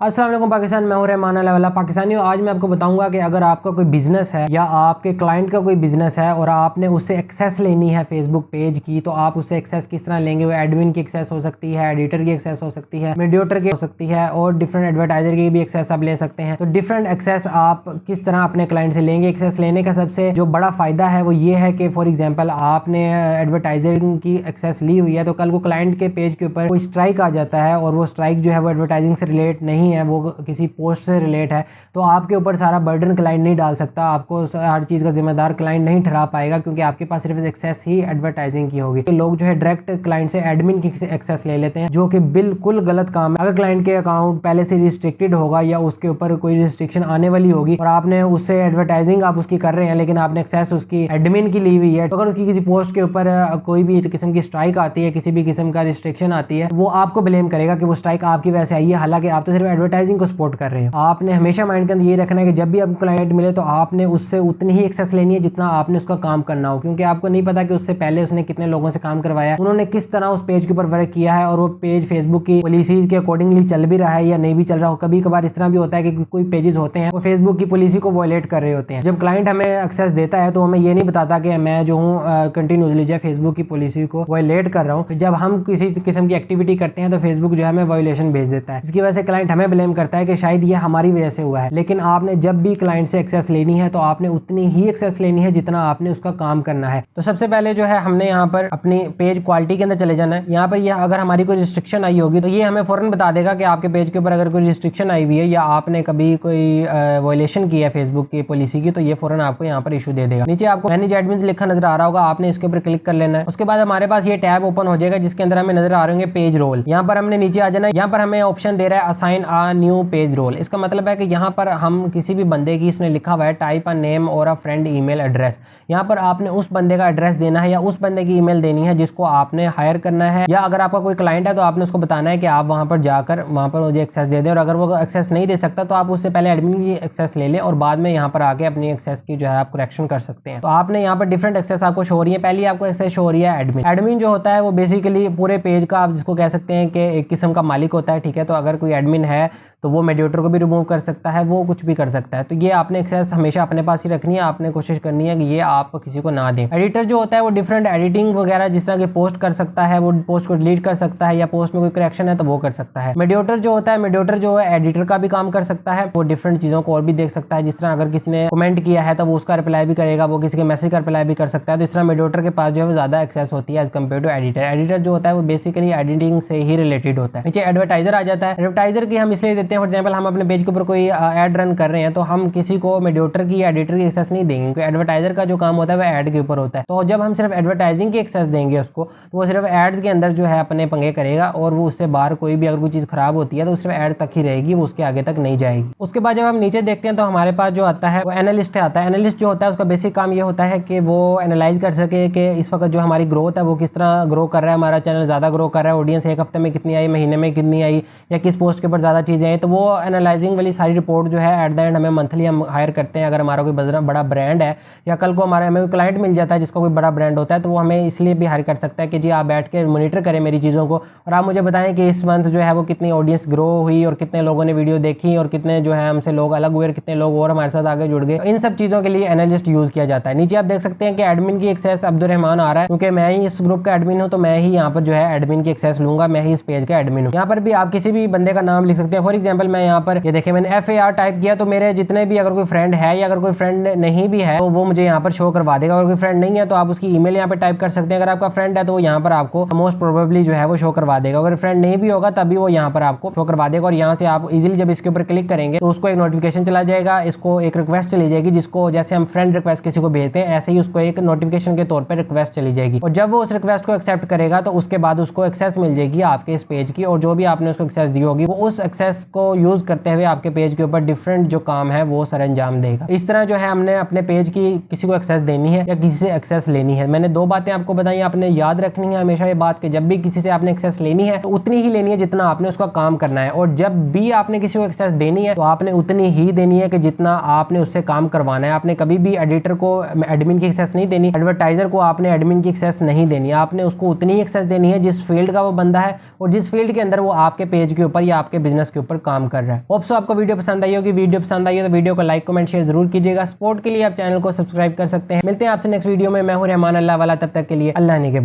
अस्सलाम वालेकुम पाकिस्तान, मैं हूं रहमान वाला पाकिस्तानियों। आज मैं आपको बताऊंगा कि अगर आपका कोई बिज़नेस है या आपके क्लाइंट का कोई बिज़नेस है और आपने उससे एक्सेस लेनी है फेसबुक पेज की, तो आप उससे एक्सेस किस तरह लेंगे। वो एडमिन की एक्सेस हो सकती है, एडिटर की एक्सेस हो सकती है, मीडिएटर की हो सकती है और डिफरेंट एडवर्टाइजर की भी एक्सेस आप ले सकते हैं। तो डिफरेंट एक्सेस आप किस तरह अपने क्लाइंट से लेंगे। एक्सेस लेने का सबसे जो बड़ा फ़ायदा है वो ये है कि फॉर एग्जाम्पल आपने एडवर्टाइजर की एक्सेस ली हुई है, तो कल को क्लाइंट के पेज के ऊपर कोई स्ट्राइक आ जाता है और वो स्ट्राइक जो है वो एडवर्टाइजिंग से रिलेट नहीं है, वो किसी पोस्ट से रिलेट है, तो आपके ऊपर सारा बर्डन क्लाइंट नहीं डाल सकता। आपको हर चीज़ का जिम्मेदार क्लाइंट नहीं ठहरा पाएगा, क्योंकि आपके पास सिर्फ एक्सेस ही एडवर्टाइजिंग की होगी। तो लोग जो है डायरेक्ट क्लाइंट से एडमिन की एक्सेस ले लेते हैं, जो कि बिल्कुल गलत काम है। अगर क्लाइंट के अकाउंट पहले से रिस्ट्रिक्टेड होगा या उसके ऊपर कोई रिस्ट्रिक्शन आने वाली होगी और आपने उससे एडवर्टाइजिंग आप उसकी कर रहे हैं, लेकिन आपने एक्सेस उसकी एडमिन की ली हुई है, तो अगर उसकी किसी पोस्ट के ऊपर कोई भी किस्म की स्ट्राइक आती है, किसी भी किस्म का रिस्ट्रिक्शन आती है, वो आपको ब्लेम करेगा कि वो स्ट्राइक आपकी वजह से आई है, हालांकि आप तो सिर्फ एडवर्टाइजिंग को सपोर्ट कर रहे हैं। आपने हमेशा माइंड के अंदर ये रखना है कि जब भी आपको क्लाइंट मिले तो आपने उससे उतनी ही एक्सेस लेनी है जितना आपने उसका काम करना हो, क्योंकि आपको नहीं पता कि उससे पहले उसने कितने लोगों से काम करवाया, उन्होंने किस तरह उस पेज के ऊपर वर्क किया है और वो पेज फेसबुक की पॉलिसीज के अकॉर्डिंगली चल भी रहा है या नहीं भी चल रहा हो। कभी कभार इस तरह भी होता है कि कोई पेजेस होते हैं वो फेसबुक की पॉलिसी को वायलेट कर रहे होते हैं। जब क्लाइंट हमें एक्सेस देता है तो हमें ये नहीं बताता कि मैं जो हूँ कंटिन्यूसली जो है फेसबुक की पॉलिसी को वायलेट कर रहा हूँ। जब हम किसी किस्म की एक्टिविटी करते हैं तो फेसबुक जो है हमें वायलेशन भेज देता है, इसकी वजह से क्लाइंट हमें ब्लेम करता है कि शायद ये हमारी वजह से हुआ है। लेकिन आपने जब भी क्लाइंट से एक्सेस लेनी है तो आपने उतनी ही एक्सेस लेनी है जितना आपने उसका काम करना है। तो सबसे पहले जो है हमने यहाँ पर अपनी पेज क्वालिटी के अंदर चले जाना है। यहाँ पर यह अगर हमारी कोई रिस्ट्रिक्शन आई होगी तो ये हमें फौरन बता देगा कि आपके पेज के ऊपर अगर कोई रिस्ट्रिक्शन आई हुई है या आपने कभी कोई वायलेशन किया है फेसबुक की पॉलिसी की, तो ये फौरन आपको यहाँ पर इशू दे देगा। नीचे आपको मैनेज एडमिन्स लिखा नजर आ रहा होगा, आपने इसके ऊपर क्लिक कर लेना है। उसके बाद हमारे पास ये टैब ओपन हो जाएगा जिसके अंदर हमें नजर आ रहे होंगे पेज रोल। यहाँ पर हमने नीचे आ जाना है। यहाँ पर हमें ऑप्शन दे रहा है असाइन आ न्यू पेज रोल। इसका मतलब है कि यहाँ पर हम किसी भी बंदे की, इसने लिखा हुआ है टाइप अ नेम और अ फ्रेंड ईमेल एड्रेस, यहाँ पर आपने उस बंदे का एड्रेस देना है या उस बंदे की ईमेल देनी है जिसको आपने हायर करना है, या अगर आपका कोई क्लाइंट है तो आपने उसको बताना है कि आप वहां पर जाकर वहां पर मुझे एक्सेस दे दें। और अगर वो एक्सेस नहीं दे सकता तो आप उससे पहले एडमिन की एक्सेस ले लें और बाद में यहाँ पर आके अपनी एक्सेस की जो है आप करेक्शन कर सकते हैं। तो आपने यहाँ पर डिफरेंट एक्सेस आपको शो हो रही है। पहली आपको एक्सेस शो हो रही है एडमिन। एडमिन जो होता है वो बेसिकली पूरे पेज का आप जिसको कह सकते हैं कि एक किस्म का मालिक होता है, ठीक है। तो अगर कोई एडमिन है तो वो मीडिएटर को भी रिमूव कर सकता है, वो कुछ भी कर सकता है। तो ये आपने एक्सेस हमेशा अपने पास ही रखनी है, आपने कोशिश करनी है कि ये आप किसी को ना दें। एडिटर जो होता है वो डिफरेंट एडिटिंग वगैरह जिस तरह की पोस्ट कर सकता है, वो पोस्ट को डिलीट कर सकता है या पोस्ट में कोई करेक्शन है तो वो कर सकता है। मीडिएटर जो होता है, मीडिएटर जो है एडिटर का भी काम कर सकता है, वो डिफरेंट चीज़ों को और भी देख सकता है। जिस तरह अगर किसी ने कमेंट किया है तो वो उसका रिप्लाई भी करेगा, वो किसी के मैसेज का रिप्लाई भी कर सकता है। तो इस तरह मीडिएटर के पास जो है वो ज़्यादा एक्सेस होती है as compare to editor. Editor जो होता है वो बेसिकली एडिटिंग से ही रिलेटेड होता है। नीचे एडवर्टाइजर आ जाता है। एडवर्टाइजर की हम इसलिए देते हैं, फॉर एग्जाम्पल हम अपने पेज के ऊपर कोई ऐड रन कर रहे हैं तो हम किसी को मीडिएटर की या एडिटर की एक्सेस नहीं देंगे, क्योंकि एडवर्टाइजर का जो काम होता है वो ऐड के ऊपर होता है। तो जब हम सिर्फ एडवर्टाइजिंग की एक्सेस देंगे उसको, तो वो सिर्फ एड्स के अंदर जो है अपने पंगे करेगा और वो उससे बाहर कोई भी अगर कोई चीज़ खराब होती है तो सिर्फ ऐड तक ही रहेगी, वो उसके आगे तक नहीं जाएगी। उसके बाद जब हम नीचे देखते हैं तो हमारे पास जो आता है वो एनालिस्ट आता है। एनालिस्ट जो होता है उसका बेसिक काम ये होता है कि वो एनालाइज कर सके कि इस वक्त जो हमारी ग्रोथ है वो किस तरह ग्रो कर रहा है, हमारा चैनल ज़्यादा ग्रो कर रहा है, ऑडियंस एक हफ्ते में कितनी आई, महीने में कितनी आई, या किस पोस्ट के ऊपर ज़्यादा चीज़ें आई। तो वो एनालाइजिंग वाली सारी रिपोर्ट जो है एट द एंड हमें मंथली हम हायर करते हैं। अगर हमारा कोई बड़ा ब्रांड है या कल को हमें कोई क्लाइंट मिल जाता है जिसका कोई बड़ा ब्रांड होता है, तो वो हमें इसलिए भी हायर कर सकता है कि जी आप बैठ के मॉनिटर करें मेरी चीज़ों को और आप मुझे बताएं कि इस मंथ जो है वो कितनी ऑडियंस ग्रो हुई और कितने लोगों ने वीडियो देखी और कितने जो है हमसे लोग अलग हुए और कितने लोग और हमारे साथ आगे जुड़ गए। इन सब चीज़ों के लिए एनालिस्ट यूज़ किया जाता है। नीचे आप देख सकते हैं कि एडमिन की एक्सेस अब्दुर्रहमान आ रहा है, क्योंकि मैं ही इस ग्रुप का एडमिन हूँ, तो मैं ही यहाँ पर जो है एडमिन की एक्सेस लूंगा, मैं ही इस पेज का एडमिन हूँ। यहाँ पर भी आप किसी भी बंदे का नाम लिख सकते हैं। फॉर एग्जाम्पल मैं यहाँ पर ये देखें मैंने FAR टाइप किया, तो मेरे जितने भी अगर कोई फ्रेंड है या अगर कोई फ्रेंड नहीं भी है तो वो मुझे यहाँ पर शो करवा देगा। अगर कोई फ्रेंड नहीं है तो आप उसकी ईमेल यहाँ पर टाइप कर सकते हैं। अगर आपका फ्रेंड है तो यहाँ पर आपको मोस्ट प्रोबेबली जो है वो शो करवा देगा। अगर फ्रेंड नहीं भी होगा तभी वो यहाँ पर आपको शो करवा देगा और यहाँ से आप इजीली जब इसके ऊपर क्लिक करेंगे तो उसको एक नोटिफिकेशन चला जाएगा, इसको एक रिक्वेस्ट चली जाएगी, जिसको जैसे हम फ्रेंड रिक्वेस्ट किसी को भेजते हैं ऐसे ही उसको एक नोटिफिकेशन के तौर पर रिक्वेस्ट चली जाएगी। और जब वो उस रिक्वेस्ट को एक्सेप्ट करेगा तो उसके बाद उसको एक्सेस मिल जाएगी आपके इस पेज की, और जो भी आपने उसको एक्सेस दी होगी वो उस एक्सेस को यूज करते हुए आपके पेज के ऊपर डिफरेंट जो काम है वो सर अंजाम देगा। इस तरह जो है हमने अपने पेज की किसी को एक्सेस देनी है या किसी से एक्सेस लेनी है। मैंने दो बातें आपको बताई, आपने याद रखनी है हमेशा ये बात कि जब भी किसी से आपने एक्सेस लेनी है तो उतनी ही लेनी है जितना आपने उसका काम करना है, और जब भी आपने किसी को एक्सेस देनी है तो आपने उतनी ही देनी है कि जितना आपने उससे काम करवाना है। आपने कभी भी एडिटर को एडमिन की एक्सेस नहीं देनी, एडवर्टाइजर को आपने एडमिन की एक्सेस नहीं देनी, आपने उसको उतनी ही एक्सेस देनी है जिस फील्ड का वो बंदा है और जिस फील्ड के अंदर वो आपके पेज के ऊपर या आपके बिजनेस के ऊपर काम कर रहा है। होप सो आपको वीडियो पसंद आई होगी। वीडियो पसंद आई हो तो वीडियो को लाइक कमेंट शेयर जरूर कीजिएगा। सपोर्ट के लिए आप चैनल को सब्सक्राइब कर सकते हैं। मिलते हैं आपसे नेक्स्ट वीडियो में। मैं हूं रहमान अल्लाह वाला, तब तक के लिए अल्लाह ने के बाद।